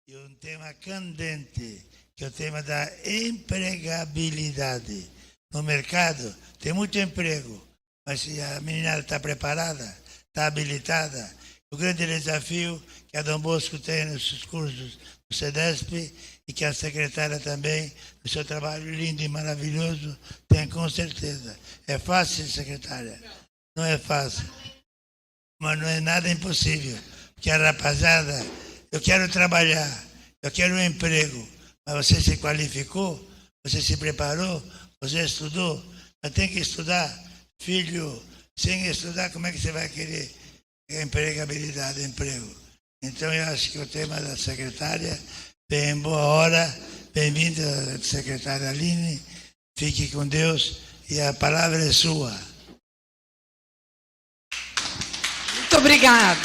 e um tema candente, que é o tema da empregabilidade. No mercado tem muito emprego, mas se a menina está preparada, está habilitada, o grande desafio que a Dom Bosco tem nos seus cursos do CEDESP e que a secretária também, no seu trabalho lindo e maravilhoso, tem com certeza. É fácil, secretária? Não é fácil, mas não é nada impossível, porque a rapaziada, eu quero trabalhar, eu quero um emprego, mas você se qualificou, você se preparou, você estudou, mas tem que estudar, filho, sem estudar, como é que você vai querer empregabilidade, emprego? Então eu acho que o tema da secretária vem em boa hora, bem-vinda, secretária Aline, fique com Deus e a palavra é sua. Muito obrigada.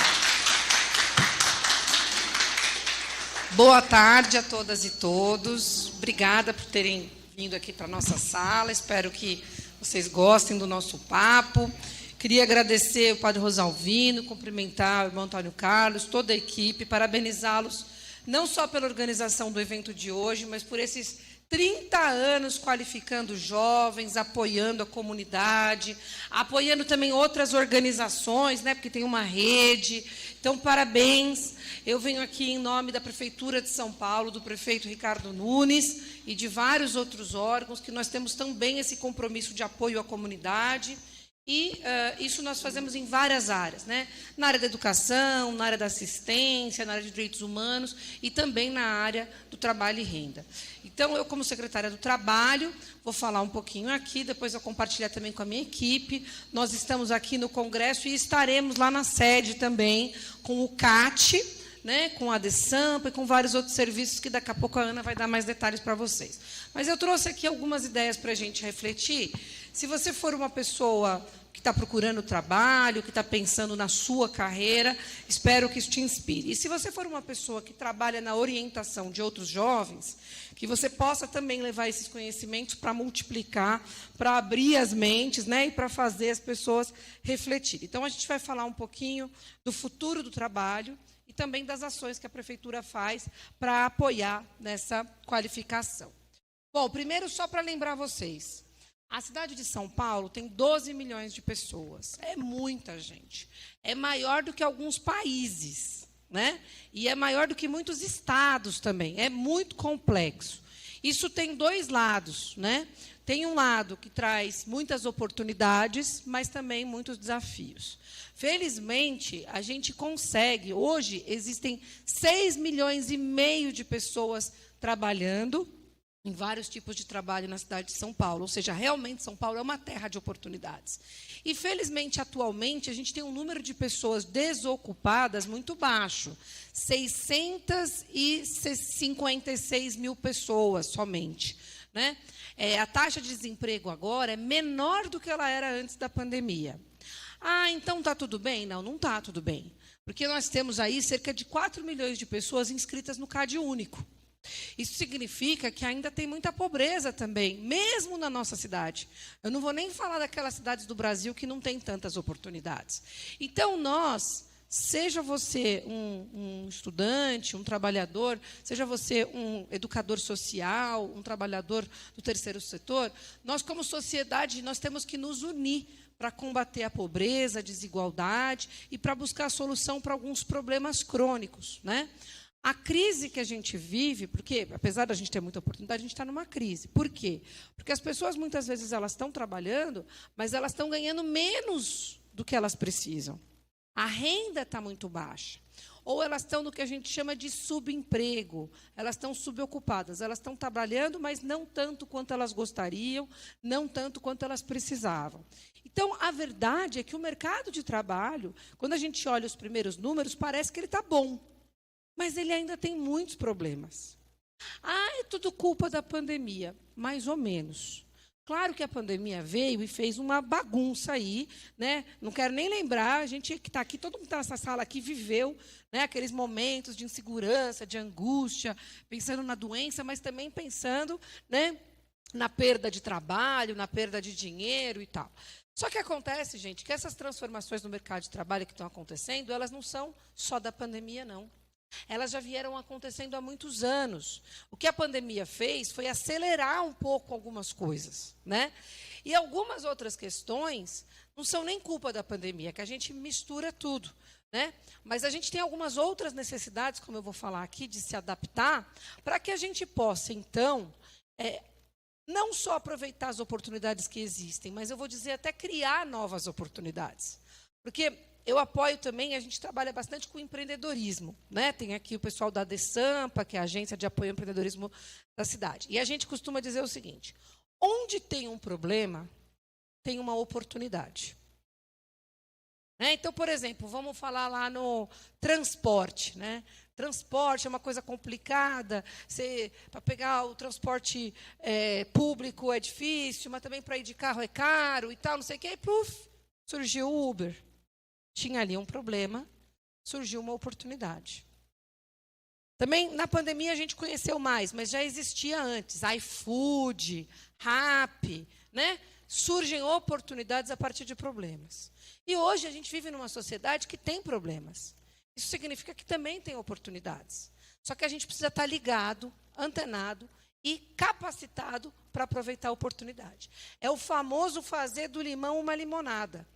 Boa tarde a todas e todos. Obrigada por terem vindo aqui para a nossa sala. Espero que vocês gostem do nosso papo. Queria agradecer o Padre Rosalvino, cumprimentar o irmão Antônio Carlos, toda a equipe, parabenizá-los não só pela organização do evento de hoje, mas por esses 30 anos qualificando jovens, apoiando a comunidade, apoiando também outras organizações, né, porque tem uma rede. Então, parabéns. Eu venho aqui em nome da Prefeitura de São Paulo, do prefeito Ricardo Nunes e de vários outros órgãos, que nós temos também esse compromisso de apoio à comunidade. E isso nós fazemos em várias áreas, né? Na área da educação, na área da assistência, na área de direitos humanos e também na área do trabalho e renda. Então, eu, como secretária do Trabalho, vou falar um pouquinho aqui, depois eu compartilhar também com a minha equipe. Nós estamos aqui no Congresso e estaremos lá na sede também com o CAT, né, com a DESAMPA e com vários outros serviços que daqui a pouco a Ana vai dar mais detalhes para vocês. Mas eu trouxe aqui algumas ideias para a gente refletir. Se você for uma pessoa que está procurando trabalho, que está pensando na sua carreira, espero que isso te inspire. E se você for uma pessoa que trabalha na orientação de outros jovens, que você possa também levar esses conhecimentos para multiplicar, para abrir as mentes, né, e para fazer as pessoas refletirem. Então, a gente vai falar um pouquinho do futuro do trabalho e também das ações que a Prefeitura faz para apoiar nessa qualificação. Bom, primeiro, só para lembrar vocês, a cidade de São Paulo tem 12 milhões de pessoas. É muita gente. É maior do que alguns países, né? E é maior do que muitos estados também. É muito complexo. Isso tem dois lados, né? Tem um lado que traz muitas oportunidades, mas também muitos desafios. Felizmente, a gente consegue. Hoje, existem 6,5 milhões de pessoas trabalhando em vários tipos de trabalho na cidade de São Paulo. Ou seja, realmente São Paulo é uma terra de oportunidades. E, felizmente, atualmente, a gente tem um número de pessoas desocupadas muito baixo. 656 mil pessoas somente, né? A taxa de desemprego agora é menor do que ela era antes da pandemia. Ah, então está tudo bem? Não, não está tudo bem. Porque nós temos aí cerca de 4 milhões de pessoas inscritas no Cade Único. Isso significa que ainda tem muita pobreza também, mesmo na nossa cidade. Eu não vou nem falar daquelas cidades do Brasil que não têm tantas oportunidades. Então, nós, seja você um estudante, um trabalhador, seja você um educador social, um trabalhador do terceiro setor, nós, como sociedade, nós temos que nos unir para combater a pobreza, a desigualdade e para buscar a solução para alguns problemas crônicos, né? A crise que a gente vive, porque, apesar da gente ter muita oportunidade, a gente está numa crise. Por quê? Porque as pessoas, muitas vezes, elas estão trabalhando, mas elas estão ganhando menos do que elas precisam. A renda está muito baixa. Ou elas estão no que a gente chama de subemprego. Elas estão subocupadas. Elas estão trabalhando, mas não tanto quanto elas gostariam, não tanto quanto elas precisavam. Então, a verdade é que o mercado de trabalho, quando a gente olha os primeiros números, parece que ele está bom. Mas ele ainda tem muitos problemas. Ah, é tudo culpa da pandemia. Mais ou menos. Claro que a pandemia veio e fez uma bagunça aí, né? Não quero nem lembrar, a gente que está aqui, todo mundo está nessa sala aqui viveu, né, aqueles momentos de insegurança, de angústia, pensando na doença, mas também pensando, né, na perda de trabalho, na perda de dinheiro e tal. Só que acontece, gente, que essas transformações no mercado de trabalho que estão acontecendo, elas não são só da pandemia, não. elas já vieram acontecendo há muitos anos. O que a pandemia fez foi acelerar um pouco algumas coisas, né? E algumas outras questões não são nem culpa da pandemia, que a gente mistura tudo, né? Mas a gente tem algumas outras necessidades, como eu vou falar aqui, de se adaptar, para que a gente possa, então, não só aproveitar as oportunidades que existem, mas eu vou dizer até criar novas oportunidades. Porque eu apoio também, a gente trabalha bastante com empreendedorismo, né? Tem aqui o pessoal da DESAMPA, que é a Agência de Apoio ao Empreendedorismo da cidade. E a gente costuma dizer o seguinte: onde tem um problema, tem uma oportunidade. Então, por exemplo, vamos falar lá no transporte, né? Transporte é uma coisa complicada, para pegar o transporte público é difícil, mas também para ir de carro é caro e tal, não sei o quê. E, puf, surgiu o Uber. Tinha ali um problema, surgiu uma oportunidade. Também, na pandemia, a gente conheceu mais, mas já existia antes. iFood, Rappi, né? Surgem oportunidades a partir de problemas. E hoje a gente vive numa sociedade que tem problemas. Isso significa que também tem oportunidades. Só que a gente precisa estar ligado, antenado e capacitado para aproveitar a oportunidade. É o famoso fazer do limão uma limonada.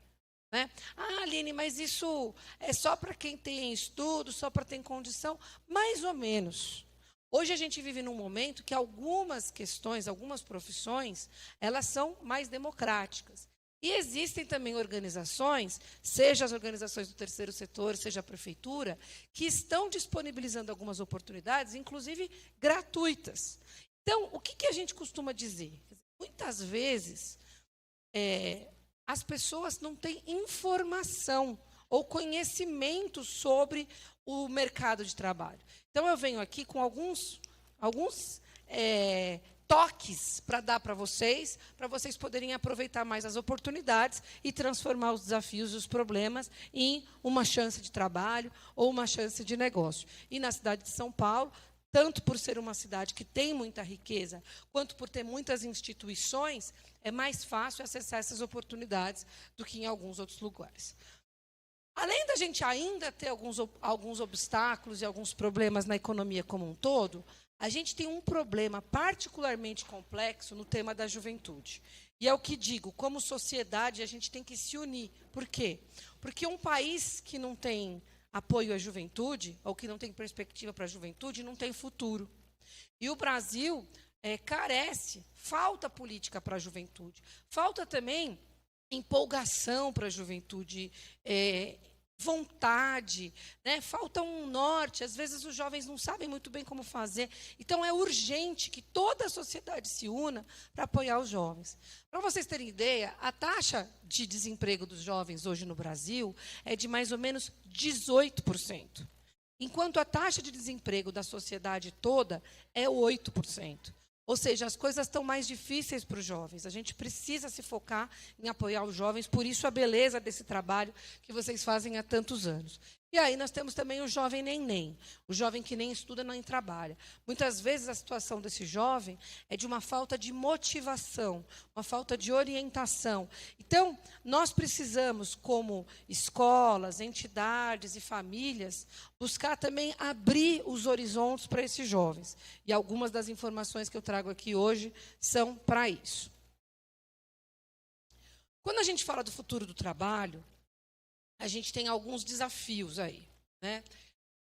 Né? Ah, Aline, mas isso é só para quem tem estudo, só para quem tem condição? Mais ou menos. Hoje a gente vive num momento que algumas questões, algumas profissões, elas são mais democráticas. E existem também organizações, seja as organizações do terceiro setor, seja a prefeitura, que estão disponibilizando algumas oportunidades, inclusive gratuitas. Então, o que a gente costuma dizer? Muitas vezes, as pessoas não têm informação ou conhecimento sobre o mercado de trabalho. Então, eu venho aqui com alguns toques para dar para vocês poderem aproveitar mais as oportunidades e transformar os desafios e os problemas em uma chance de trabalho ou uma chance de negócio. E na cidade de São Paulo, tanto por ser uma cidade que tem muita riqueza, quanto por ter muitas instituições, é mais fácil acessar essas oportunidades do que em alguns outros lugares. Além da gente ainda ter alguns obstáculos e alguns problemas na economia como um todo, a gente tem um problema particularmente complexo no tema da juventude. E é o que digo, como sociedade, a gente tem que se unir. Por quê? Porque um país que não tem apoio à juventude, ou que não tem perspectiva para a juventude, não tem futuro. E o Brasil carece, falta política para a juventude. Falta também empolgação para a juventude, vontade, né? Falta um norte. Às vezes os jovens não sabem muito bem como fazer. Então é urgente que toda a sociedade se una para apoiar os jovens. Para vocês terem ideia, a taxa de desemprego dos jovens hoje no Brasil é de mais ou menos 18%, enquanto a taxa de desemprego da sociedade toda é 8%. Ou seja, as coisas estão mais difíceis para os jovens. A gente precisa se focar em apoiar os jovens, por isso a beleza desse trabalho que vocês fazem há tantos anos. E aí nós temos também o jovem neném, o jovem que nem estuda nem trabalha. Muitas vezes a situação desse jovem é de uma falta de motivação, uma falta de orientação. Então, nós precisamos, como escolas, entidades e famílias, buscar também abrir os horizontes para esses jovens. E algumas das informações que eu trago aqui hoje são para isso. Quando a gente fala do futuro do trabalho, a gente tem alguns desafios aí, né?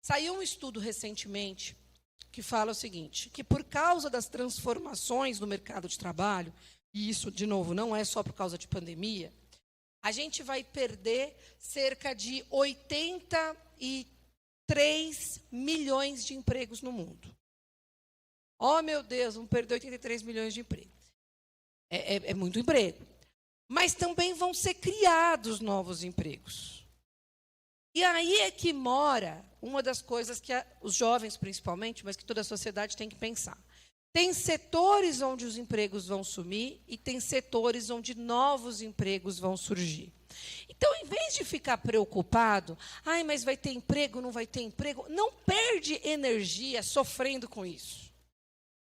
Saiu um estudo recentemente que fala o seguinte, que por causa das transformações no mercado de trabalho, e isso, de novo, não é só por causa de pandemia, a gente vai perder cerca de 83 milhões de empregos no mundo. Oh, meu Deus, vamos perder 83 milhões de empregos. É muito emprego. Mas também vão ser criados novos empregos. E aí é que mora uma das coisas que os jovens, principalmente, mas que toda a sociedade tem que pensar. Tem setores onde os empregos vão sumir e tem setores onde novos empregos vão surgir. Então, em vez de ficar preocupado, mas vai ter emprego, não vai ter emprego, não perde energia sofrendo com isso.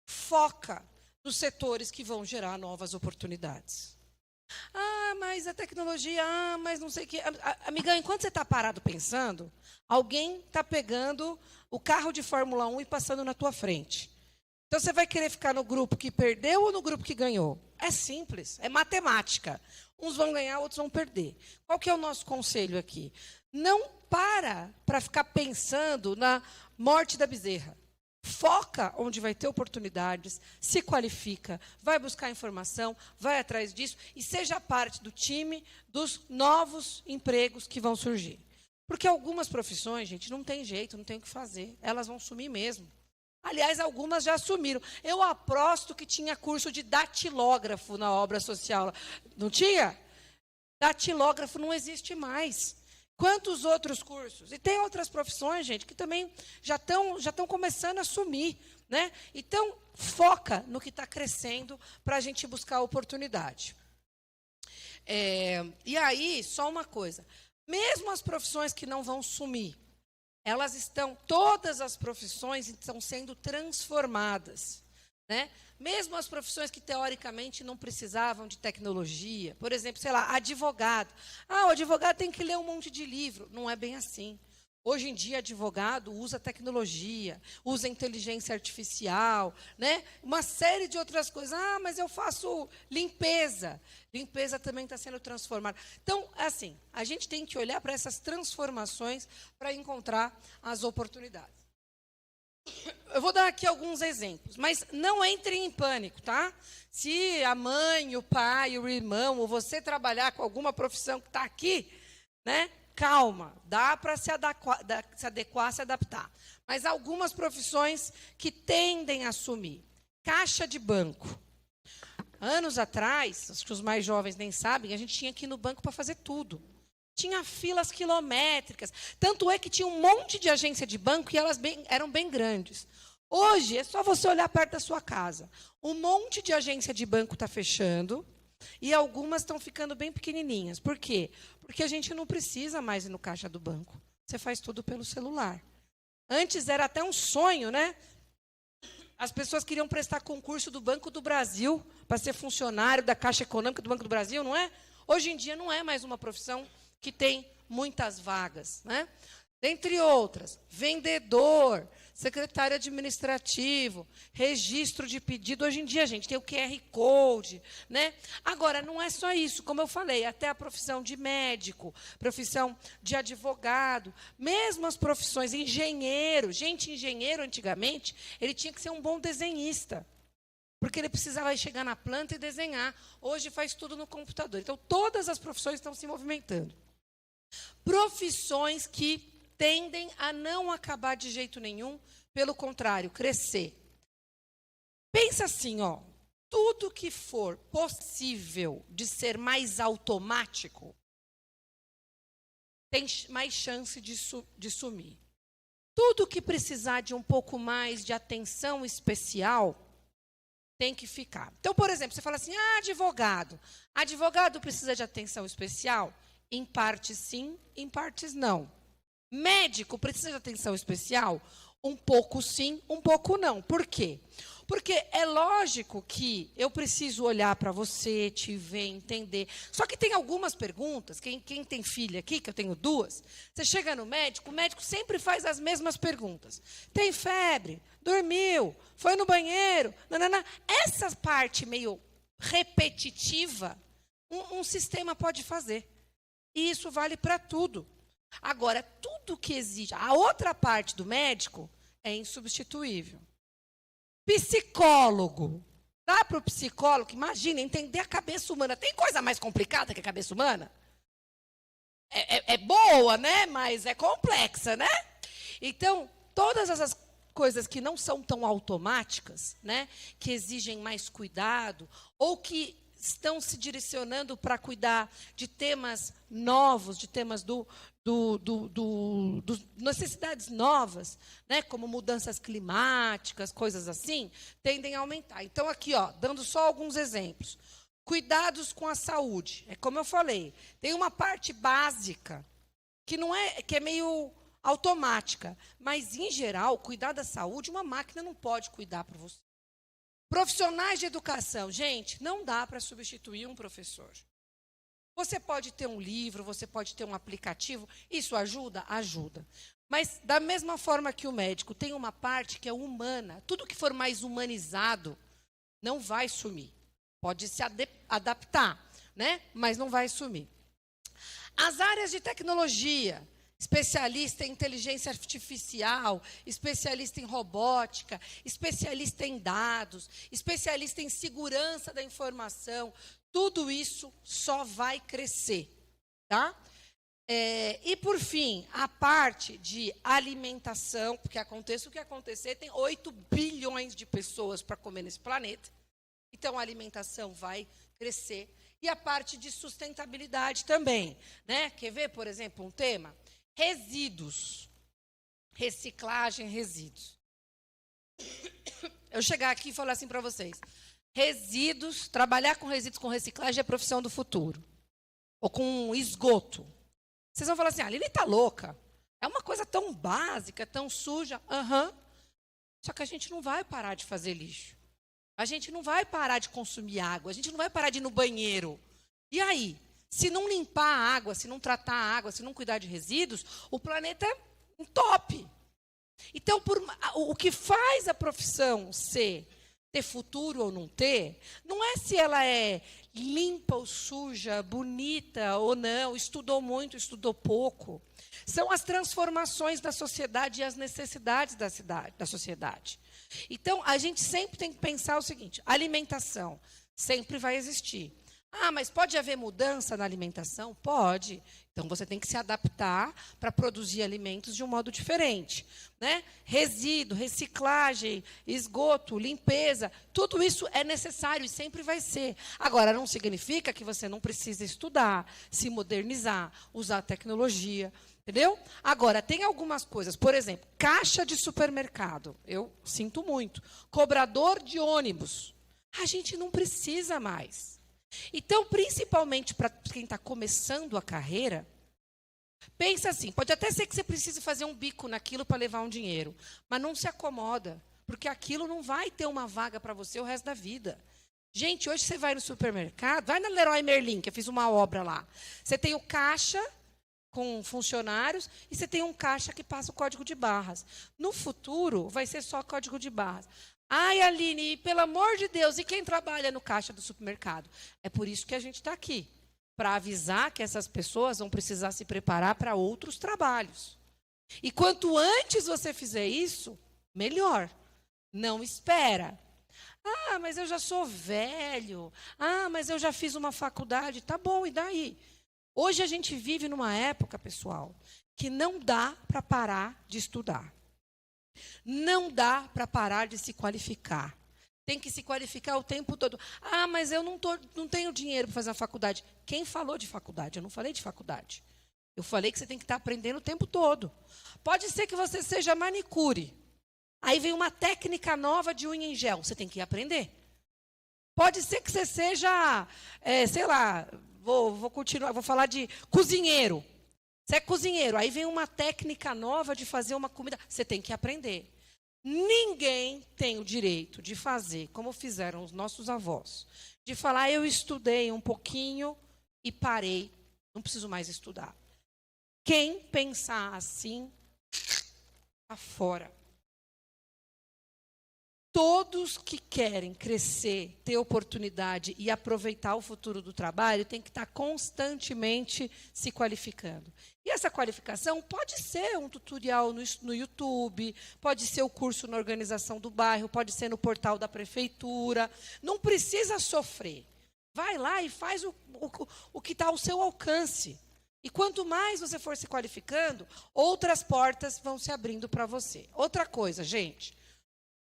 Foca nos setores que vão gerar novas oportunidades. Ah, mas a tecnologia, mas não sei o quê. Amigão, enquanto você está parado pensando, alguém está pegando o carro de Fórmula 1 e passando na tua frente. Então, você vai querer ficar no grupo que perdeu ou no grupo que ganhou? É simples, é matemática. Uns vão ganhar, outros vão perder. Qual que é o nosso conselho aqui? Não para ficar pensando na morte da bezerra. Foca onde vai ter oportunidades, se qualifica, vai buscar informação, vai atrás disso e seja parte do time dos novos empregos que vão surgir. Porque algumas profissões, gente, não tem jeito, não tem o que fazer. Elas vão sumir mesmo. Aliás, algumas já assumiram. Eu aposto que tinha curso de datilógrafo na obra social. Não tinha? Datilógrafo não existe mais. Quantos outros cursos? E tem outras profissões, gente, que também já estão começando a sumir, né? Então, foca no que está crescendo para a gente buscar oportunidade. E aí, só uma coisa. Mesmo as profissões que não vão sumir, todas as profissões estão sendo transformadas, né? Mesmo as profissões que, teoricamente, não precisavam de tecnologia. Por exemplo, sei lá, advogado. O advogado tem que ler um monte de livro. Não é bem assim. Hoje em dia, advogado usa tecnologia, usa inteligência artificial, né? Uma série de outras coisas. Mas eu faço limpeza. Limpeza também está sendo transformada. Então, assim, a gente tem que olhar para essas transformações para encontrar as oportunidades. Eu vou dar aqui alguns exemplos, mas não entrem em pânico, tá? Se a mãe, o pai, o irmão, ou você trabalhar com alguma profissão que está aqui, né? Calma, dá para se adequar, se adaptar. Mas algumas profissões que tendem a sumir. Caixa de banco. Anos atrás, acho que os mais jovens nem sabem, a gente tinha que ir no banco para fazer tudo. Tinha filas quilométricas. Tanto é que tinha um monte de agência de banco e elas eram bem grandes. Hoje, é só você olhar perto da sua casa. Um monte de agência de banco está fechando e algumas estão ficando bem pequenininhas. Por quê? Porque a gente não precisa mais ir no caixa do banco. Você faz tudo pelo celular. Antes era até um sonho, né? As pessoas queriam prestar concurso do Banco do Brasil para ser funcionário da Caixa Econômica do Banco do Brasil, não é? Hoje em dia não é mais uma profissão que tem muitas vagas, né? Dentre outras, vendedor, secretário administrativo, registro de pedido. Hoje em dia, gente, tem o QR Code, né? Agora, não é só isso, como eu falei, até a profissão de médico, profissão de advogado, mesmo as profissões, engenheiro. Gente, engenheiro, antigamente, ele tinha que ser um bom desenhista, porque ele precisava chegar na planta e desenhar. Hoje faz tudo no computador. Então, todas as profissões estão se movimentando. Profissões que tendem a não acabar de jeito nenhum, pelo contrário, crescer. Pensa assim, tudo que for possível de ser mais automático tem mais chance de sumir. Tudo que precisar de um pouco mais de atenção especial tem que ficar. Então, por exemplo, você fala assim, advogado. Advogado precisa de atenção especial? Em partes sim, em partes não. Médico precisa de atenção especial? Um pouco sim, um pouco não. Por quê? Porque é lógico que eu preciso olhar para você, te ver, entender. Só que tem algumas perguntas, quem tem filha aqui, que eu tenho duas, você chega no médico, o médico sempre faz as mesmas perguntas. Tem febre? Dormiu? Foi no banheiro? Nanana. Essa parte meio repetitiva, um sistema pode fazer. E isso vale para tudo. Agora, tudo que exige... A outra parte do médico é insubstituível. Psicólogo. Dá para o psicólogo, imagina, entender a cabeça humana. Tem coisa mais complicada que a cabeça humana? É boa, né? Mas é complexa, né? Então, todas essas coisas que não são tão automáticas, né? Que exigem mais cuidado, ou que estão se direcionando para cuidar de temas novos, de temas necessidades novas, né, como mudanças climáticas, coisas assim, tendem a aumentar. Então, aqui, dando só alguns exemplos. Cuidados com a saúde. É como eu falei, tem uma parte básica que é meio automática, mas, em geral, cuidar da saúde, uma máquina não pode cuidar por você. Profissionais de educação. Gente, não dá para substituir um professor. Você pode ter um livro, você pode ter um aplicativo. Isso ajuda? Ajuda. Mas, da mesma forma que o médico tem uma parte que é humana, tudo que for mais humanizado não vai sumir. Pode se adaptar, né? Mas não vai sumir. As áreas de tecnologia, especialista em inteligência artificial, especialista em robótica, especialista em dados, especialista em segurança da informação, tudo isso só vai crescer, tá? E, por fim, a parte de alimentação, porque aconteça o que acontecer, tem 8 bilhões de pessoas para comer nesse planeta. Então, a alimentação vai crescer. E a parte de sustentabilidade também, né? Quer ver, por exemplo, um tema? Resíduos. Reciclagem, resíduos. Eu chegar aqui e falar assim para vocês. Resíduos, trabalhar com resíduos com reciclagem é a profissão do futuro. Ou com esgoto. Vocês vão falar assim, a Aline está louca. É uma coisa tão básica, tão suja. Só que a gente não vai parar de fazer lixo. A gente não vai parar de consumir água. A gente não vai parar de ir no banheiro. E aí? Se não limpar a água, se não tratar a água, se não cuidar de resíduos, o planeta entope. Então, o que faz a profissão ter futuro ou não ter, não é se ela é limpa ou suja, bonita ou não, estudou muito, estudou pouco. São as transformações da sociedade e as necessidades da sociedade. Então, a gente sempre tem que pensar o seguinte, alimentação sempre vai existir. Mas pode haver mudança na alimentação? Pode. Então, você tem que se adaptar para produzir alimentos de um modo diferente, né? Resíduo, reciclagem, esgoto, limpeza, tudo isso é necessário e sempre vai ser. Agora, não significa que você não precisa estudar, se modernizar, usar tecnologia, entendeu? Agora, tem algumas coisas, por exemplo, caixa de supermercado, eu sinto muito, cobrador de ônibus, a gente não precisa mais. Então, principalmente para quem está começando a carreira, pensa assim, pode até ser que você precise fazer um bico naquilo para levar um dinheiro, mas não se acomoda, porque aquilo não vai ter uma vaga para você o resto da vida. Gente, hoje você vai no supermercado, vai na Leroy Merlin, que eu fiz uma obra lá. Você tem o caixa com funcionários e você tem um caixa que passa o código de barras. No futuro, vai ser só código de barras. Ai, Aline, pelo amor de Deus, e quem trabalha no caixa do supermercado? É por isso que a gente está aqui, para avisar que essas pessoas vão precisar se preparar para outros trabalhos. E quanto antes você fizer isso, melhor. Não espera. Mas eu já sou velho. Mas eu já fiz uma faculdade. Tá bom, e daí? Hoje a gente vive numa época, pessoal, que não dá para parar de estudar. Não dá para parar de se qualificar. Tem que se qualificar o tempo todo. Mas eu não tenho dinheiro para fazer a faculdade. Quem falou de faculdade? Eu não falei de faculdade. Eu falei que você tem que estar aprendendo o tempo todo. Pode ser que você seja manicure. Aí vem uma técnica nova de unha em gel. Você tem que aprender. Pode ser que você seja, sei lá, vou continuar, vou falar de cozinheiro. Você é cozinheiro, aí vem uma técnica nova de fazer uma comida. Você tem que aprender. Ninguém tem o direito de fazer, como fizeram os nossos avós, de falar, eu estudei um pouquinho e parei, não preciso mais estudar. Quem pensar assim, está fora. Todos que querem crescer, ter oportunidade e aproveitar o futuro do trabalho, têm que estar constantemente se qualificando. E essa qualificação pode ser um tutorial no YouTube, pode ser o curso na organização do bairro, pode ser no portal da prefeitura. Não precisa sofrer. Vai lá e faz o que está ao seu alcance. E quanto mais você for se qualificando, outras portas vão se abrindo para você. Outra coisa, gente.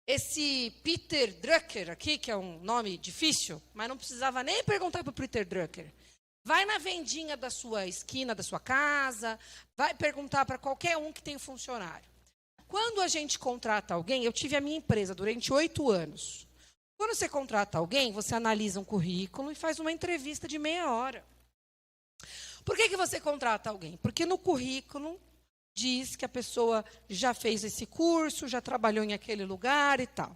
Esse Peter Drucker aqui, que é um nome difícil, mas não precisava nem perguntar para o Peter Drucker. Vai na vendinha da sua esquina, da sua casa, vai perguntar para qualquer um que tem funcionário. Quando a gente contrata alguém, eu tive a minha empresa durante 8 anos. Quando você contrata alguém, você analisa um currículo e faz uma entrevista de meia hora. Por que você contrata alguém? Porque no currículo diz que a pessoa já fez esse curso, já trabalhou em aquele lugar e tal.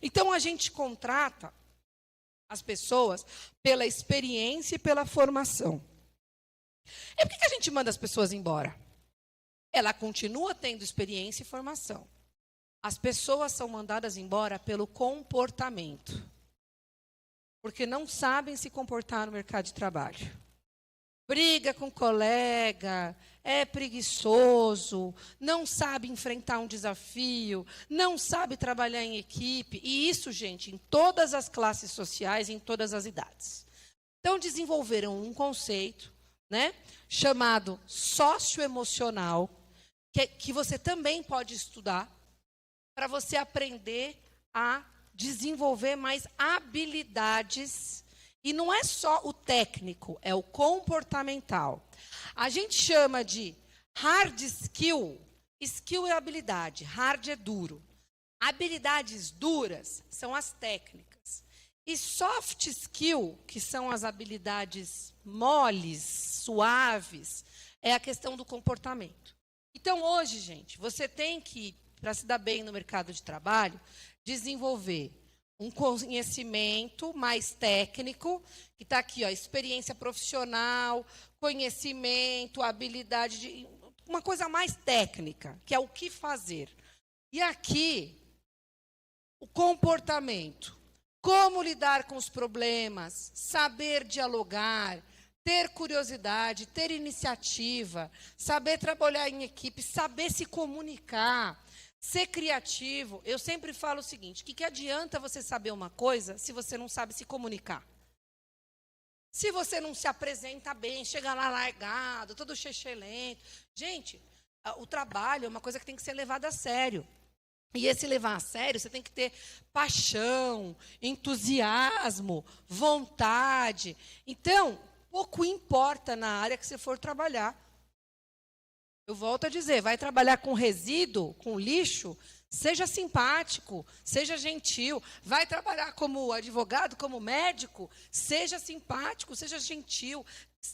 Então, a gente contrata as pessoas pela experiência e pela formação. E por que a gente manda as pessoas embora? Ela continua tendo experiência e formação. As pessoas são mandadas embora pelo comportamento. Porque não sabem se comportar no mercado de trabalho. Briga com o colega, é preguiçoso, não sabe enfrentar um desafio, não sabe trabalhar em equipe. E isso, gente, em todas as classes sociais, em todas as idades. Então, desenvolveram um conceito, né, chamado socioemocional, que você também pode estudar, para você aprender a desenvolver mais habilidades. E não é só o técnico, é o comportamental. A gente chama de hard skill. Skill é habilidade, hard é duro. Habilidades duras são as técnicas. E soft skill, que são as habilidades moles, suaves, é a questão do comportamento. Então, hoje, gente, você tem que, para se dar bem no mercado de trabalho, desenvolver um conhecimento mais técnico, que está aqui, ó, experiência profissional, conhecimento, habilidade, uma coisa mais técnica, que é o que fazer. E aqui, o comportamento, como lidar com os problemas, saber dialogar, ter curiosidade, ter iniciativa, saber trabalhar em equipe, saber se comunicar, ser criativo. Eu sempre falo o seguinte, que adianta você saber uma coisa se você não sabe se comunicar? Se você não se apresenta bem, chega lá largado, todo lento. Gente, o trabalho é uma coisa que tem que ser levada a sério. E esse levar a sério, você tem que ter paixão, entusiasmo, vontade. Então, pouco importa na área que você for trabalhar. Eu volto a dizer, vai trabalhar com resíduo, com lixo, seja simpático, seja gentil. Vai trabalhar como advogado, como médico, seja simpático, seja gentil.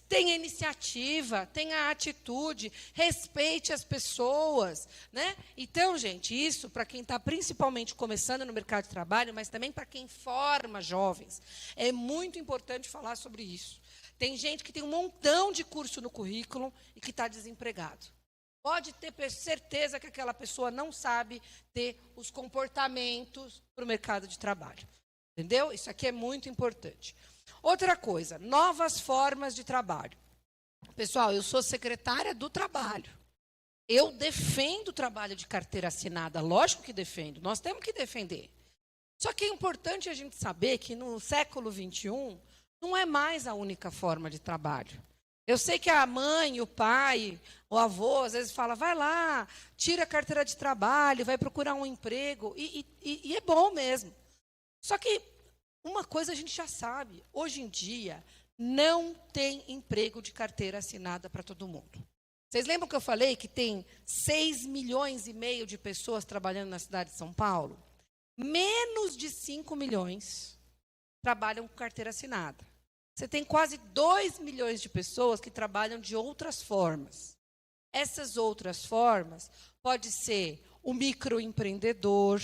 Tenha iniciativa, tenha atitude, respeite as pessoas, né? Então, gente, isso para quem está principalmente começando no mercado de trabalho, mas também para quem forma jovens, é muito importante falar sobre isso. Tem gente que tem um montão de curso no currículo e que está desempregado. Pode ter certeza que aquela pessoa não sabe ter os comportamentos para o mercado de trabalho. Entendeu? Isso aqui é muito importante. Outra coisa, novas formas de trabalho. Pessoal, eu sou secretária do trabalho. Eu defendo o trabalho de carteira assinada. Lógico que defendo. Nós temos que defender. Só que é importante a gente saber que no século XXI não é mais a única forma de trabalho. Eu sei que a mãe, o pai, o avô, às vezes fala, vai lá, tira a carteira de trabalho, vai procurar um emprego. E é bom mesmo. Só que uma coisa a gente já sabe. Hoje em dia, não tem emprego de carteira assinada para todo mundo. Vocês lembram que eu falei que tem 6,5 milhões de pessoas trabalhando na cidade de São Paulo? Menos de 5 milhões trabalham com carteira assinada. Você tem quase 2 milhões de pessoas que trabalham de outras formas. Essas outras formas pode ser o microempreendedor,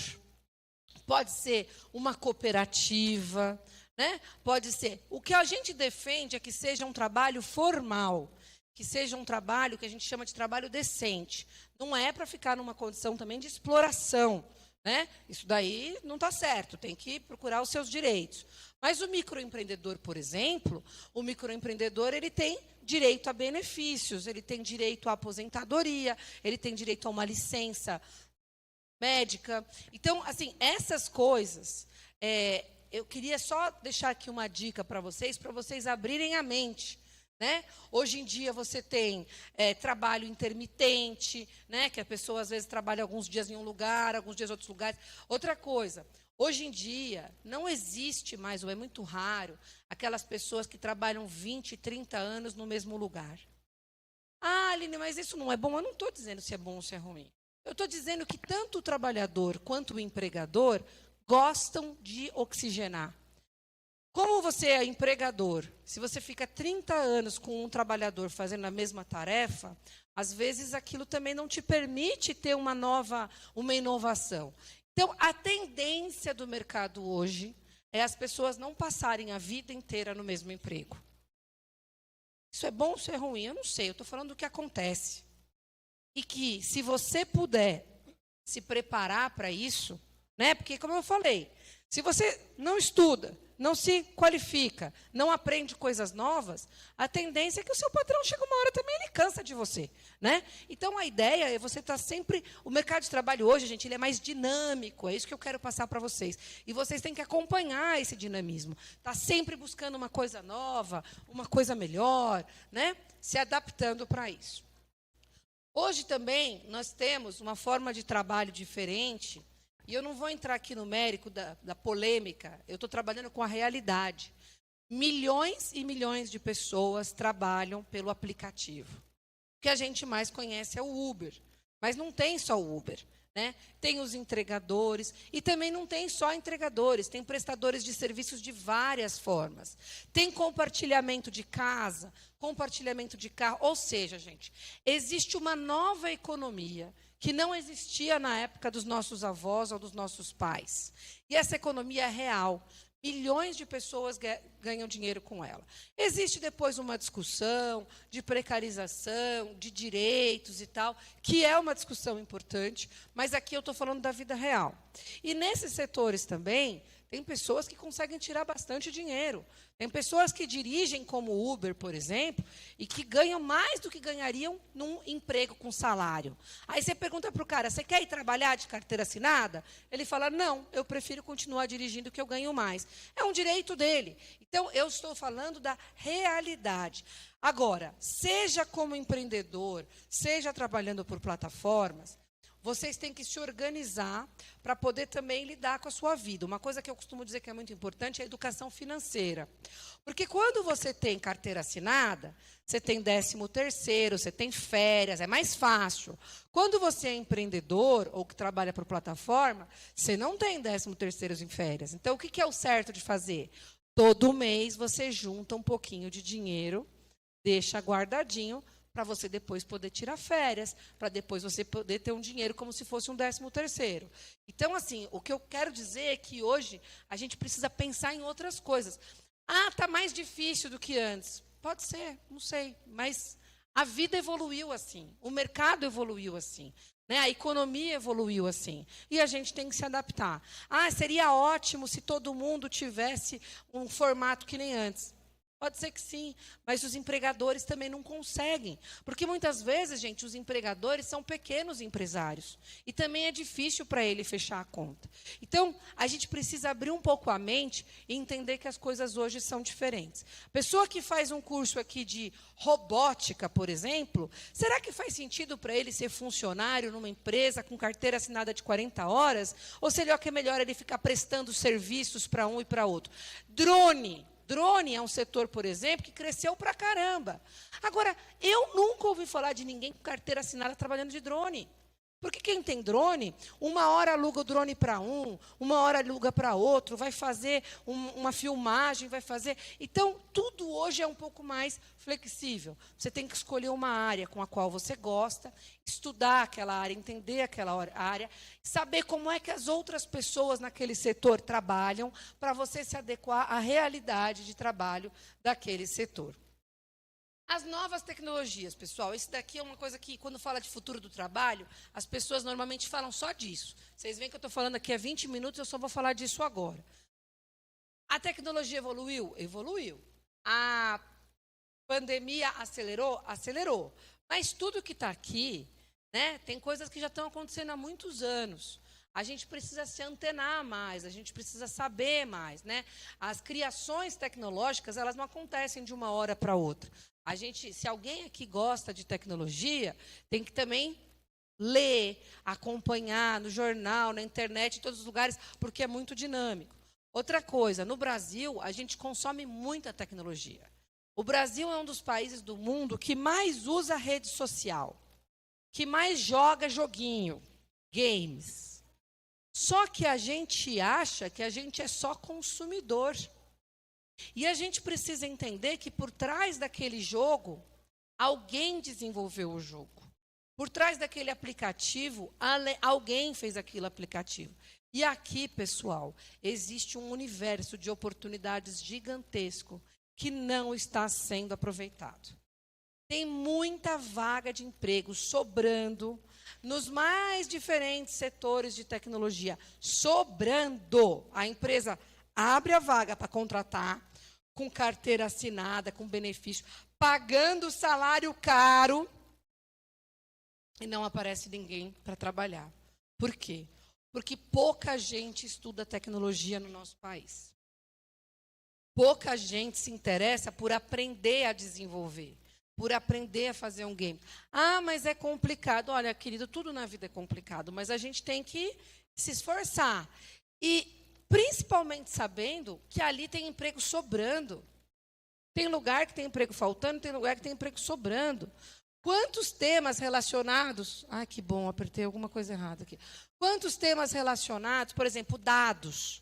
pode ser uma cooperativa, né? Pode ser. O que a gente defende é que seja um trabalho formal, que seja um trabalho que a gente chama de trabalho decente. Não é para ficar numa condição também de exploração, né? Isso daí não está certo, tem que procurar os seus direitos. Mas o microempreendedor, por exemplo, o microempreendedor ele tem direito a benefícios, ele tem direito à aposentadoria, ele tem direito a uma licença médica. Então, assim, essas coisas, eu queria só deixar aqui uma dica para vocês abrirem a mente. Né? Hoje em dia você tem trabalho intermitente, né? Que a pessoa às vezes trabalha alguns dias em um lugar, alguns dias em outros lugares. Outra coisa, hoje em dia não existe mais, ou é muito raro, aquelas pessoas que trabalham 20, 30 anos no mesmo lugar. Ah, Aline, mas isso não é bom. Eu não estou dizendo se é bom ou se é ruim. Eu estou dizendo que tanto o trabalhador quanto o empregador gostam de oxigenar. Como você é empregador, se você fica 30 anos com um trabalhador fazendo a mesma tarefa, às vezes aquilo também não te permite ter uma inovação. Então, a tendência do mercado hoje é as pessoas não passarem a vida inteira no mesmo emprego. Isso é bom ou isso é ruim? Eu não sei, eu estou falando do que acontece. E que, se você puder se preparar para isso, né? Porque, como eu falei, se você não estuda, não se qualifica, não aprende coisas novas, a tendência é que o seu patrão chega uma hora também, ele cansa de você, né? Então, a ideia é você estar sempre... O mercado de trabalho hoje, gente, ele é mais dinâmico, é isso que eu quero passar para vocês. E vocês têm que acompanhar esse dinamismo. Está sempre buscando uma coisa nova, uma coisa melhor, né? Se adaptando para isso. Hoje também nós temos uma forma de trabalho diferente, e eu não vou entrar aqui no mérito da polêmica, eu estou trabalhando com a realidade. Milhões e milhões de pessoas trabalham pelo aplicativo. O que a gente mais conhece é o Uber, mas não tem só o Uber, né? Tem os entregadores, e também não tem só entregadores, tem prestadores de serviços de várias formas. Tem compartilhamento de casa, compartilhamento de carro, ou seja, gente, existe uma nova economia que não existia na época dos nossos avós ou dos nossos pais. E essa economia é real. Milhões de pessoas ganham dinheiro com ela. Existe depois uma discussão de precarização, de direitos e tal, que é uma discussão importante, mas aqui eu estou falando da vida real. E nesses setores também, tem pessoas que conseguem tirar bastante dinheiro. Tem pessoas que dirigem como Uber, por exemplo, e que ganham mais do que ganhariam num emprego com salário. Aí você pergunta para o cara, você quer ir trabalhar de carteira assinada? Ele fala, não, eu prefiro continuar dirigindo que eu ganho mais. É um direito dele. Então, eu estou falando da realidade. Agora, seja como empreendedor, seja trabalhando por plataformas, vocês têm que se organizar para poder também lidar com a sua vida. Uma coisa que eu costumo dizer que é muito importante é a educação financeira. Porque quando você tem carteira assinada, você tem 13º, você tem férias, é mais fácil. Quando você é empreendedor ou que trabalha por plataforma, você não tem 13º em férias. Então, o que é o certo de fazer? Todo mês você junta um pouquinho de dinheiro, deixa guardadinho, para você depois poder tirar férias, para depois você poder ter um dinheiro como se fosse um 13º. Então, assim, o que eu quero dizer é que hoje a gente precisa pensar em outras coisas. Ah, está mais difícil do que antes. Pode ser, não sei, mas a vida evoluiu assim, o mercado evoluiu assim, né? A economia evoluiu assim, e a gente tem que se adaptar. Ah, seria ótimo se todo mundo tivesse um formato que nem antes. Pode ser que sim, mas os empregadores também não conseguem. Porque muitas vezes, gente, os empregadores são pequenos empresários. E também é difícil para ele fechar a conta. Então, a gente precisa abrir um pouco a mente e entender que as coisas hoje são diferentes. Pessoa que faz um curso aqui de robótica, por exemplo, será que faz sentido para ele ser funcionário numa empresa com carteira assinada de 40 horas? Ou seria que é melhor ele ficar prestando serviços para um e para outro? Drone é um setor, por exemplo, que cresceu pra caramba. Agora, eu nunca ouvi falar de ninguém com carteira assinada trabalhando de drone. Porque quem tem drone, uma hora aluga o drone para um, uma hora aluga para outro, vai fazer uma filmagem, vai fazer... Então, tudo hoje é um pouco mais flexível. Você tem que escolher uma área com a qual você gosta, estudar aquela área, entender aquela área, saber como é que as outras pessoas naquele setor trabalham, para você se adequar à realidade de trabalho daquele setor. As novas tecnologias, pessoal, isso daqui é uma coisa que, quando fala de futuro do trabalho, as pessoas normalmente falam só disso. Vocês veem que eu estou falando aqui há 20 minutos, eu só vou falar disso agora. A tecnologia evoluiu? Evoluiu. A pandemia acelerou? Acelerou. Mas tudo que está aqui, né, tem coisas que já estão acontecendo há muitos anos. A gente precisa se antenar mais, a gente precisa saber mais, né? As criações tecnológicas, elas não acontecem de uma hora para outra. A gente, se alguém aqui gosta de tecnologia, tem que também ler, acompanhar no jornal, na internet, em todos os lugares, porque é muito dinâmico. Outra coisa, no Brasil, a gente consome muita tecnologia. O Brasil é um dos países do mundo que mais usa rede social, que mais joga joguinho, games. Só que a gente acha que a gente é só consumidor. E a gente precisa entender que por trás daquele jogo, alguém desenvolveu o jogo. Por trás daquele aplicativo, alguém fez aquele aplicativo. E aqui, pessoal, existe um universo de oportunidades gigantesco que não está sendo aproveitado. Tem muita vaga de emprego sobrando nos mais diferentes setores de tecnologia. Sobrando. A empresa abre a vaga para contratar, com carteira assinada, com benefício, pagando salário caro, e não aparece ninguém para trabalhar. Por quê? Porque pouca gente estuda tecnologia no nosso país. Pouca gente se interessa por aprender a desenvolver, por aprender a fazer um game. Ah, mas é complicado. Olha, querido, tudo na vida é complicado, mas a gente tem que se esforçar. E principalmente sabendo que ali tem emprego sobrando. Tem lugar que tem emprego faltando, tem lugar que tem emprego sobrando. Quantos temas relacionados... Ah, que bom, apertei alguma coisa errada aqui. Quantos temas relacionados, por exemplo, dados,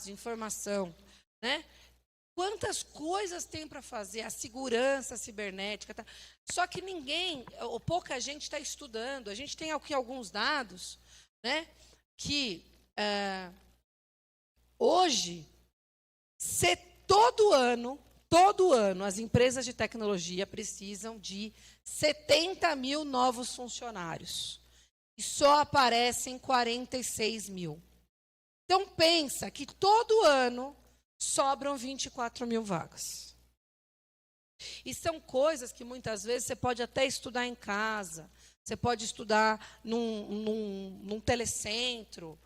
informação, né? Quantas coisas tem para fazer, a segurança cibernética. Tá? Só que ninguém, ou pouca gente está estudando. A gente tem aqui alguns dados, né, que hoje, todo ano, as empresas de tecnologia precisam de 70 mil novos funcionários. E só aparecem 46 mil. Então, pensa que todo ano sobram 24 mil vagas. E são coisas que muitas vezes você pode até estudar em casa, você pode estudar num telecentro.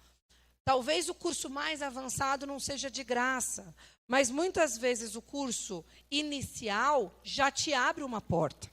Talvez o curso mais avançado não seja de graça, mas muitas vezes o curso inicial já te abre uma porta.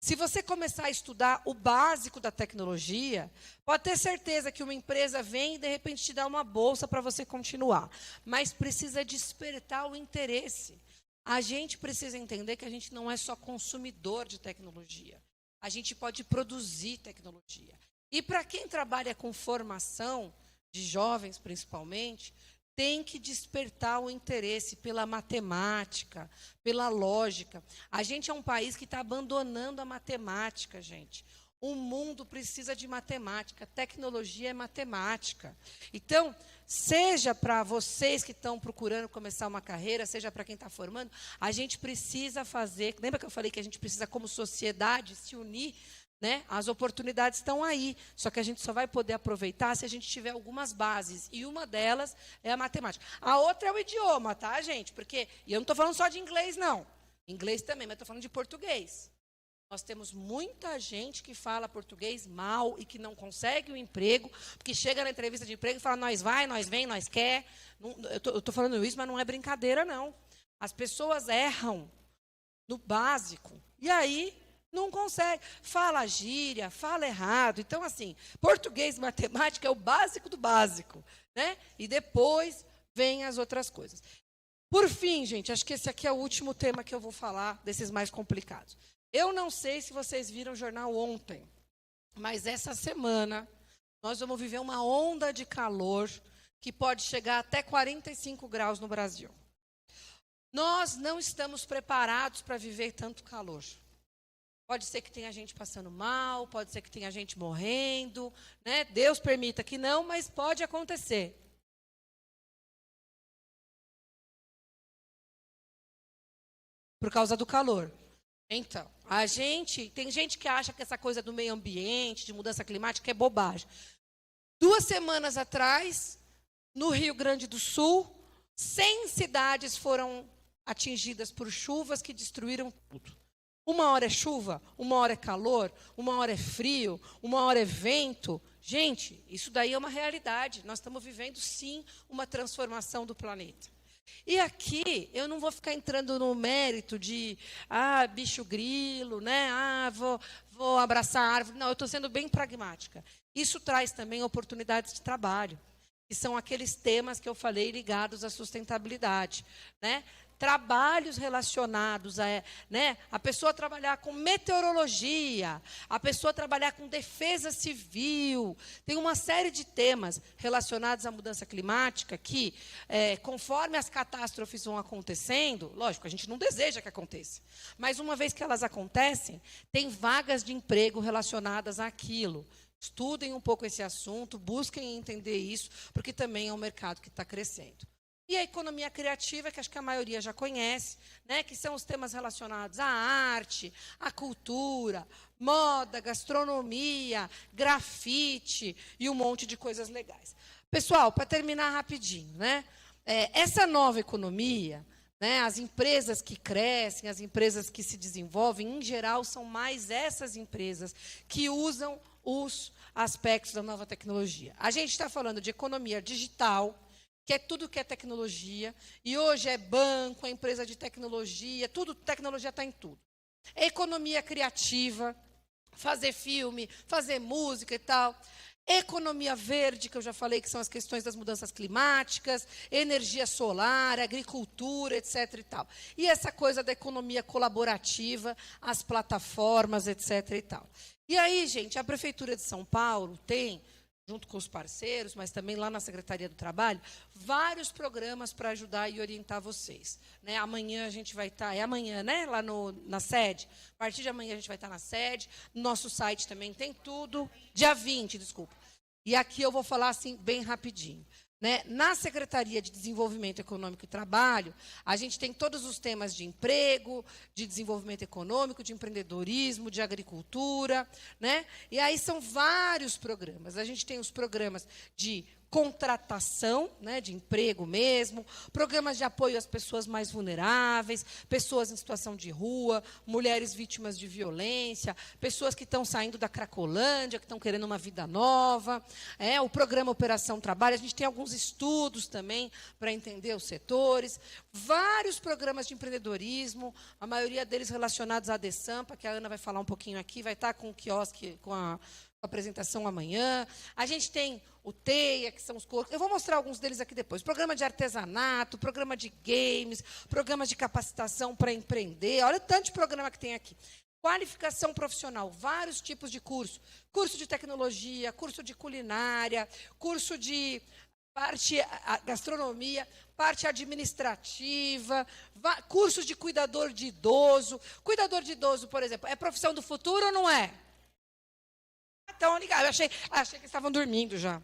Se você começar a estudar o básico da tecnologia, pode ter certeza que uma empresa vem e, de repente, te dá uma bolsa para você continuar. Mas precisa despertar o interesse. A gente precisa entender que a gente não é só consumidor de tecnologia. A gente pode produzir tecnologia. E para quem trabalha com formação, de jovens principalmente, tem que despertar o interesse pela matemática, pela lógica. A gente é um país que está abandonando a matemática, gente. O mundo precisa de matemática, tecnologia é matemática. Então, seja para vocês que estão procurando começar uma carreira, seja para quem está formando, a gente precisa fazer... Lembra que eu falei que a gente precisa, como sociedade, se unir? Né? As oportunidades estão aí, só que a gente só vai poder aproveitar se a gente tiver algumas bases, e uma delas é a matemática. A outra é o idioma, tá, gente? Porque, e eu não estou falando só de inglês, não. Inglês também, mas estou falando de português. Nós temos muita gente que fala português mal e que não consegue o emprego, porque chega na entrevista de emprego e fala, nós vai, nós vem, nós quer. Não, eu estou falando isso, mas não é brincadeira, não. As pessoas erram no básico, e aí... não consegue, fala gíria, fala errado. Então, assim, português e matemática é o básico do básico, né? E depois vem as outras coisas. Por fim, gente, acho que esse aqui é o último tema que eu vou falar, desses mais complicados. Eu não sei se vocês viram o jornal ontem, mas essa semana nós vamos viver uma onda de calor que pode chegar até 45 graus no Brasil. Nós não estamos preparados para viver tanto calor. Pode ser que tenha gente passando mal, pode ser que tenha gente morrendo, né? Deus permita que não, mas pode acontecer. Por causa do calor. Então, tem gente que acha que essa coisa do meio ambiente, de mudança climática, é bobagem. 2 semanas atrás, no Rio Grande do Sul, 100 cidades foram atingidas por chuvas que destruíram tudo. Uma hora é chuva, uma hora é calor, uma hora é frio, uma hora é vento. Gente, isso daí é uma realidade. Nós estamos vivendo, sim, uma transformação do planeta. E aqui, eu não vou ficar entrando no mérito de, bicho grilo, né? Vou abraçar a árvore. Não, eu estou sendo bem pragmática. Isso traz também oportunidades de trabalho, que são aqueles temas que eu falei ligados à sustentabilidade, né? Trabalhos relacionados a pessoa trabalhar com meteorologia, a pessoa trabalhar com defesa civil. Tem uma série de temas relacionados à mudança climática que, conforme as catástrofes vão acontecendo, lógico, a gente não deseja que aconteça, mas uma vez que elas acontecem, tem vagas de emprego relacionadas àquilo. Estudem um pouco esse assunto, busquem entender isso, porque também é um mercado que está crescendo. E a economia criativa, que acho que a maioria já conhece, né, que são os temas relacionados à arte, à cultura, moda, gastronomia, grafite e um monte de coisas legais. Pessoal, para terminar rapidinho, né, essa nova economia, né, as empresas que crescem, as empresas que se desenvolvem, em geral, são mais essas empresas que usam os aspectos da nova tecnologia. A gente está falando de economia digital, que é tudo que é tecnologia, e hoje é banco, é empresa de tecnologia, tudo, tecnologia está em tudo. É economia criativa, fazer filme, fazer música e tal. Economia verde, que eu já falei, que são as questões das mudanças climáticas, energia solar, agricultura, etc. e tal. E essa coisa da economia colaborativa, as plataformas, etc. e tal. E aí, gente, a Prefeitura de São Paulo tem, junto com os parceiros, mas também lá na Secretaria do Trabalho, vários programas para ajudar e orientar vocês. Né? Amanhã a gente vai estar, amanhã, né? Lá na sede. A partir de amanhã a gente vai estar na sede. No nosso site também tem tudo. Dia 20, desculpa. E aqui eu vou falar assim, bem rapidinho. Né? Na Secretaria de Desenvolvimento Econômico e Trabalho, a gente tem todos os temas de emprego, de desenvolvimento econômico, de empreendedorismo, de agricultura. Né? E aí são vários programas. A gente tem os programas de contratação, né, de emprego mesmo, programas de apoio às pessoas mais vulneráveis, pessoas em situação de rua, mulheres vítimas de violência, pessoas que estão saindo da Cracolândia, que estão querendo uma vida nova, o programa Operação Trabalho, a gente tem alguns estudos também para entender os setores, vários programas de empreendedorismo, a maioria deles relacionados à DESAMPA, que a Ana vai falar um pouquinho aqui, vai estar com o quiosque, com a apresentação amanhã. A gente tem o TEIA, que são os corpos. Eu vou mostrar alguns deles aqui depois. Programa de artesanato, programa de games, programas de capacitação para empreender. Olha o tanto de programa que tem aqui. Qualificação profissional, vários tipos de curso. Curso de tecnologia, curso de culinária, curso de parte gastronomia, parte administrativa, cursos de cuidador de idoso. Cuidador de idoso, por exemplo, é profissão do futuro ou não é? Então, ligado. Eu achei que eles estavam dormindo já.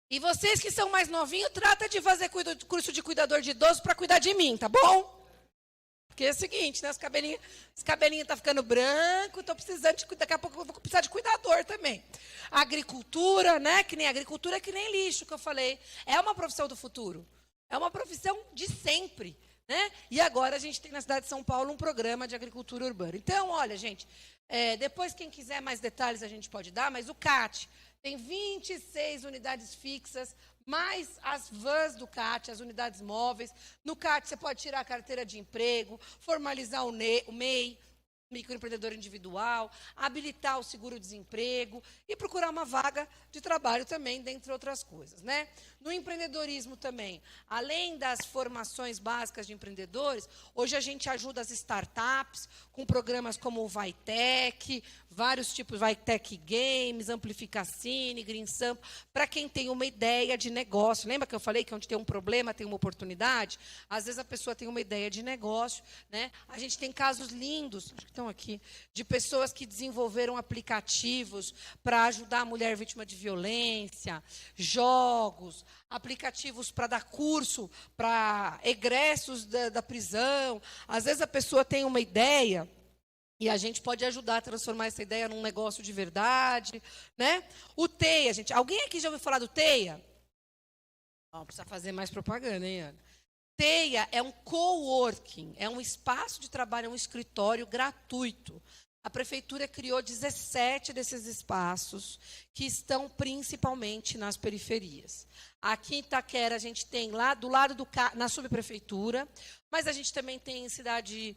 E vocês que são mais novinhos, trata de fazer curso de cuidador de idoso para cuidar de mim, tá bom? Porque é o seguinte, né? Os cabelinhos tá ficando branco, estou precisando daqui a pouco eu vou precisar de cuidador também. Agricultura, né? Que nem agricultura é que nem lixo que eu falei. É uma profissão do futuro. É uma profissão de sempre, né? E agora a gente tem na cidade de São Paulo um programa de agricultura urbana. Então, olha, gente, depois quem quiser mais detalhes a gente pode dar, mas o CAT tem 26 unidades fixas, mais as vans do CAT, as unidades móveis. No CAT você pode tirar a carteira de emprego, formalizar o MEI, microempreendedor individual, habilitar o seguro-desemprego e procurar uma vaga de trabalho também, dentre outras coisas. Né? No empreendedorismo também, além das formações básicas de empreendedores, hoje a gente ajuda as startups com programas como o Vaitec, vários tipos, Vaitec Games, Amplificacine, Green Sampa, para quem tem uma ideia de negócio. Lembra que eu falei que onde tem um problema tem uma oportunidade? Às vezes a pessoa tem uma ideia de negócio. Né? A gente tem casos lindos, estão aqui, de pessoas que desenvolveram aplicativos para ajudar a mulher vítima de violência, jogos, aplicativos para dar curso para egressos da prisão. Às vezes a pessoa tem uma ideia e a gente pode ajudar a transformar essa ideia num negócio de verdade. Né? O TEIA, gente. Alguém aqui já ouviu falar do TEIA? Não, precisa fazer mais propaganda, hein, Ana? TEIA é um coworking, é um espaço de trabalho, é um escritório gratuito. A Prefeitura criou 17 desses espaços, que estão principalmente nas periferias. Aqui em Itaquera, a gente tem lá do lado na subprefeitura, mas a gente também tem em cidade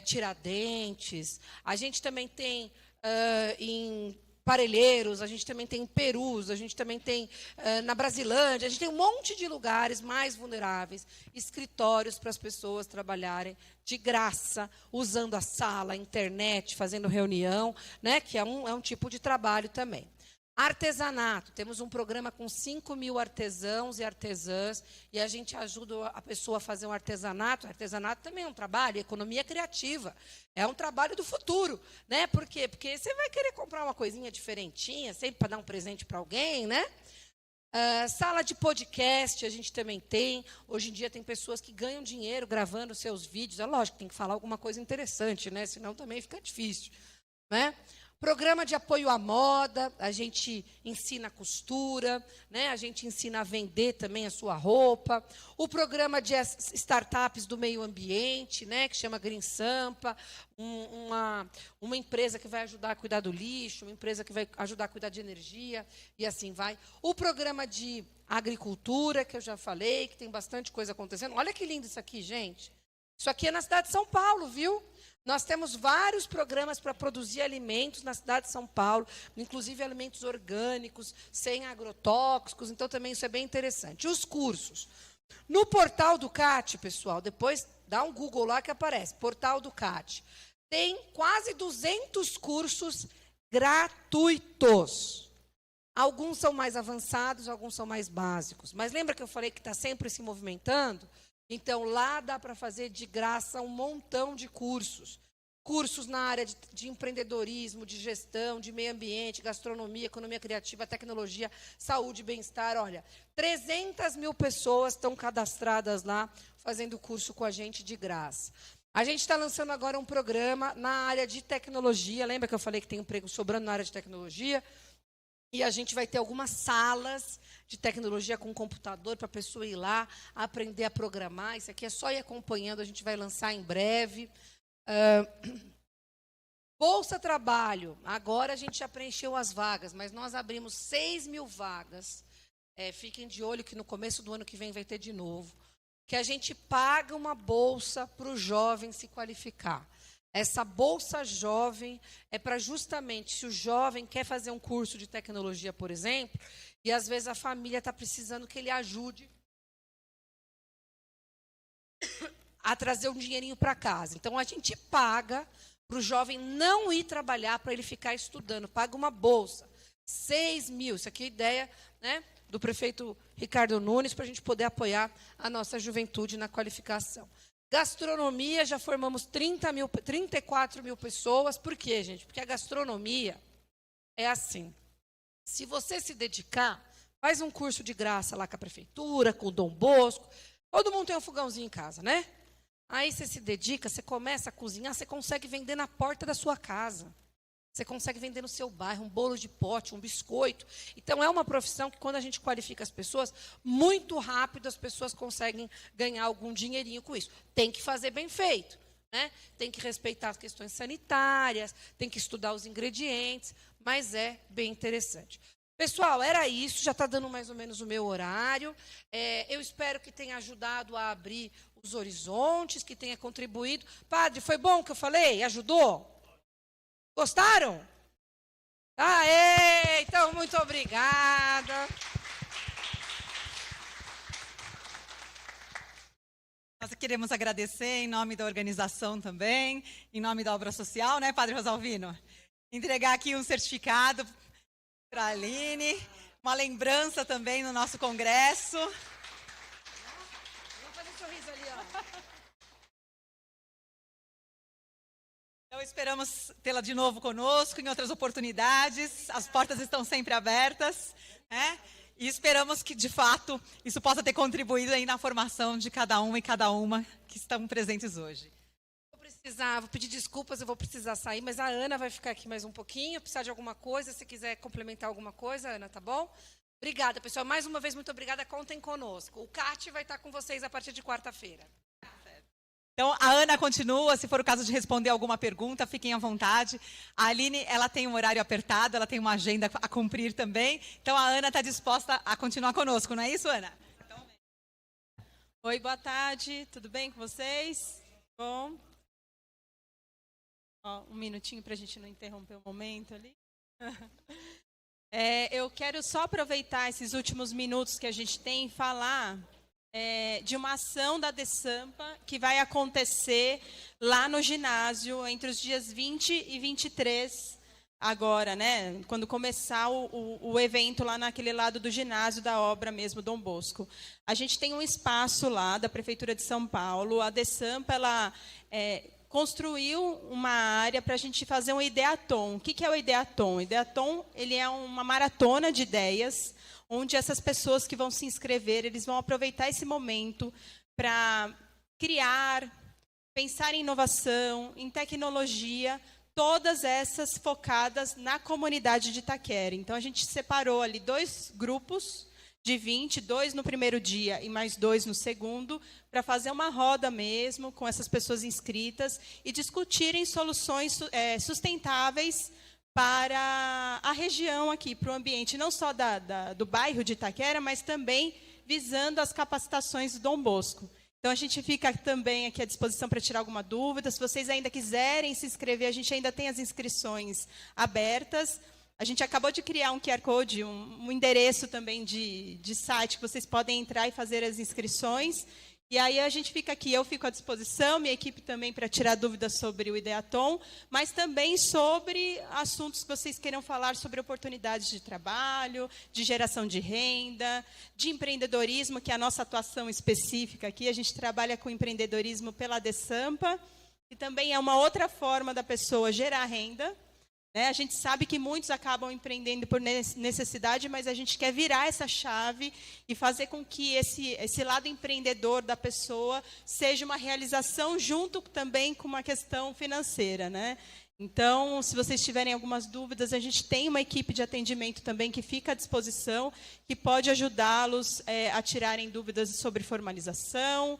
Tiradentes, a gente também tem em Parelheiros, a gente também tem em Perus, a gente também tem na Brasilândia, a gente tem um monte de lugares mais vulneráveis, escritórios para as pessoas trabalharem de graça, usando a sala, a internet, fazendo reunião, né, que é um tipo de trabalho também. Artesanato, temos um programa com 5.000 artesãos e artesãs, e a gente ajuda a pessoa a fazer um artesanato. Artesanato também é um trabalho, economia criativa, é um trabalho do futuro, né? Por quê? Porque você vai querer comprar uma coisinha diferentinha, sempre para dar um presente para alguém, né? Sala de podcast, a gente também tem. Hoje em dia tem pessoas que ganham dinheiro gravando seus vídeos. É lógico, tem que falar alguma coisa interessante, né? Senão também fica difícil, né? Programa de apoio à moda, a gente ensina a costura, né? A gente ensina a vender também a sua roupa. O programa de startups do meio ambiente, né? Que chama Green Sampa, uma empresa que vai ajudar a cuidar do lixo, uma empresa que vai ajudar a cuidar de energia, e assim vai. O programa de agricultura, que eu já falei, que tem bastante coisa acontecendo. Olha que lindo isso aqui, gente. Isso aqui é na cidade de São Paulo, viu? Nós temos vários programas para produzir alimentos na cidade de São Paulo, inclusive alimentos orgânicos, sem agrotóxicos, então também isso é bem interessante. Os cursos. No portal do CAT, pessoal, depois dá um Google lá que aparece, portal do CAT. Tem quase 200 cursos gratuitos. Alguns são mais avançados, alguns são mais básicos. Mas lembra que eu falei que está sempre se movimentando? Então, lá dá para fazer de graça um montão de cursos. Cursos na área de empreendedorismo, de gestão, de meio ambiente, gastronomia, economia criativa, tecnologia, saúde e bem-estar. Olha, 300.000 pessoas estão cadastradas lá, fazendo curso com a gente de graça. A gente está lançando agora um programa na área de tecnologia. Lembra que eu falei que tem emprego sobrando na área de tecnologia? E a gente vai ter algumas salas de tecnologia com computador para a pessoa ir lá, aprender a programar. Isso aqui é só ir acompanhando, a gente vai lançar em breve. Bolsa Trabalho. Agora a gente já preencheu as vagas, mas nós abrimos 6.000 vagas. Fiquem de olho que no começo do ano que vem vai ter de novo. Que a gente paga uma bolsa para o jovem se qualificar. Essa bolsa jovem é para justamente, se o jovem quer fazer um curso de tecnologia, por exemplo, e às vezes a família está precisando que ele ajude a trazer um dinheirinho para casa. Então, a gente paga para o jovem não ir trabalhar, para ele ficar estudando. Paga uma bolsa, 6.000. Isso aqui é ideia, né, do prefeito Ricardo Nunes, para a gente poder apoiar a nossa juventude na qualificação. Gastronomia, já formamos 34.000 pessoas. Por quê, gente? Porque a gastronomia é assim. Se você se dedicar, faz um curso de graça lá com a prefeitura, com o Dom Bosco. Todo mundo tem um fogãozinho em casa, né? Aí você se dedica, você começa a cozinhar, você consegue vender na porta da sua casa. Você consegue vender no seu bairro um bolo de pote, um biscoito. Então, é uma profissão que, quando a gente qualifica as pessoas, muito rápido as pessoas conseguem ganhar algum dinheirinho com isso. Tem que fazer bem feito, né? Tem que respeitar as questões sanitárias, tem que estudar os ingredientes, mas é bem interessante. Pessoal, era isso, já está dando mais ou menos o meu horário. Eu espero que tenha ajudado a abrir os horizontes, que tenha contribuído. Padre, foi bom o que eu falei? Ajudou? Gostaram? Então, muito obrigada. Nós queremos agradecer em nome da organização também, em nome da obra social, né, Padre Rosalvino? Entregar aqui um certificado para a Aline, uma lembrança também no nosso congresso. Vamos fazer um sorriso ali, ó. Então, esperamos tê-la de novo conosco em outras oportunidades. As portas estão sempre abertas, né? E esperamos que, de fato, isso possa ter contribuído aí na formação de cada um e cada uma que estão presentes hoje. Vou pedir desculpas, eu vou precisar sair, mas a Ana vai ficar aqui mais um pouquinho, precisar de alguma coisa, se quiser complementar alguma coisa, Ana, tá bom? Obrigada, pessoal. Mais uma vez, muito obrigada. Contem conosco. O CAT vai estar com vocês a partir de quarta-feira. Então, a Ana continua, se for o caso de responder alguma pergunta, fiquem à vontade. A Aline, ela tem um horário apertado, ela tem uma agenda a cumprir também. Então, a Ana está disposta a continuar conosco, não é isso, Ana? Então... Oi, boa tarde, tudo bem com vocês? Bom. Ó, um minutinho para a gente não interromper o momento ali. Eu quero só aproveitar esses últimos minutos que a gente tem e falar de uma ação da DESAMPA que vai acontecer lá no ginásio entre os dias 20 e 23 agora, né, quando começar o evento lá naquele lado do ginásio da obra mesmo, Dom Bosco. A gente tem um espaço lá da Prefeitura de São Paulo, a DESAMPA, ela construiu uma área para a gente fazer um ideatom. O que é o ideatom? O ideatom, ele é uma maratona de ideias, onde essas pessoas que vão se inscrever, eles vão aproveitar esse momento para criar, pensar em inovação, em tecnologia, todas essas focadas na comunidade de Itaquera. Então, a gente separou ali 2 grupos de 20, 2 no primeiro dia e mais 2 no segundo, para fazer uma roda mesmo com essas pessoas inscritas e discutirem soluções sustentáveis para a região aqui, para o ambiente, não só do bairro de Itaquera, mas também visando as capacitações do Dom Bosco. Então, a gente fica também aqui à disposição para tirar alguma dúvida. Se vocês ainda quiserem se inscrever, a gente ainda tem as inscrições abertas. A gente acabou de criar um QR Code, um endereço também de site, que vocês podem entrar e fazer as inscrições. E aí a gente fica aqui, eu fico à disposição, minha equipe também para tirar dúvidas sobre o Ideatom, mas também sobre assuntos que vocês queiram falar sobre oportunidades de trabalho, de geração de renda, de empreendedorismo, que é a nossa atuação específica aqui. A gente trabalha com empreendedorismo pela DESAMPA, e também é uma outra forma da pessoa gerar renda. A gente sabe que muitos acabam empreendendo por necessidade, mas a gente quer virar essa chave e fazer com que esse lado empreendedor da pessoa seja uma realização junto também com uma questão financeira, né? Então, se vocês tiverem algumas dúvidas, a gente tem uma equipe de atendimento também que fica à disposição, que pode ajudá-los a tirarem dúvidas sobre formalização.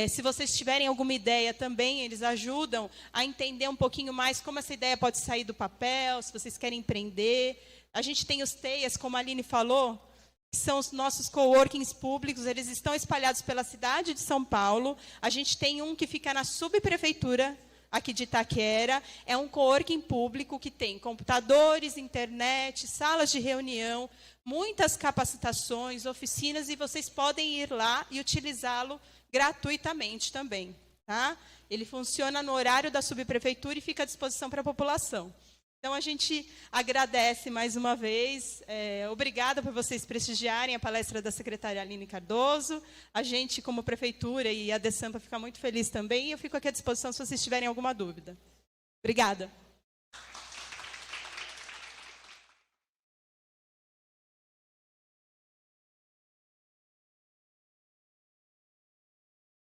Se vocês tiverem alguma ideia também, eles ajudam a entender um pouquinho mais como essa ideia pode sair do papel, se vocês querem empreender. A gente tem os TEIAs, como a Aline falou, que são os nossos coworkings públicos, eles estão espalhados pela cidade de São Paulo. A gente tem um que fica na subprefeitura aqui de Itaquera, é um coworking público que tem computadores, internet, salas de reunião, muitas capacitações, oficinas, e vocês podem ir lá e utilizá-lo gratuitamente também. Tá? Ele funciona no horário da subprefeitura e fica à disposição para a população. Então, a gente agradece mais uma vez. Obrigada por vocês prestigiarem a palestra da secretária Aline Cardoso. A gente, como prefeitura e a DESAMPA, fica muito feliz também. E eu fico aqui à disposição se vocês tiverem alguma dúvida. Obrigada.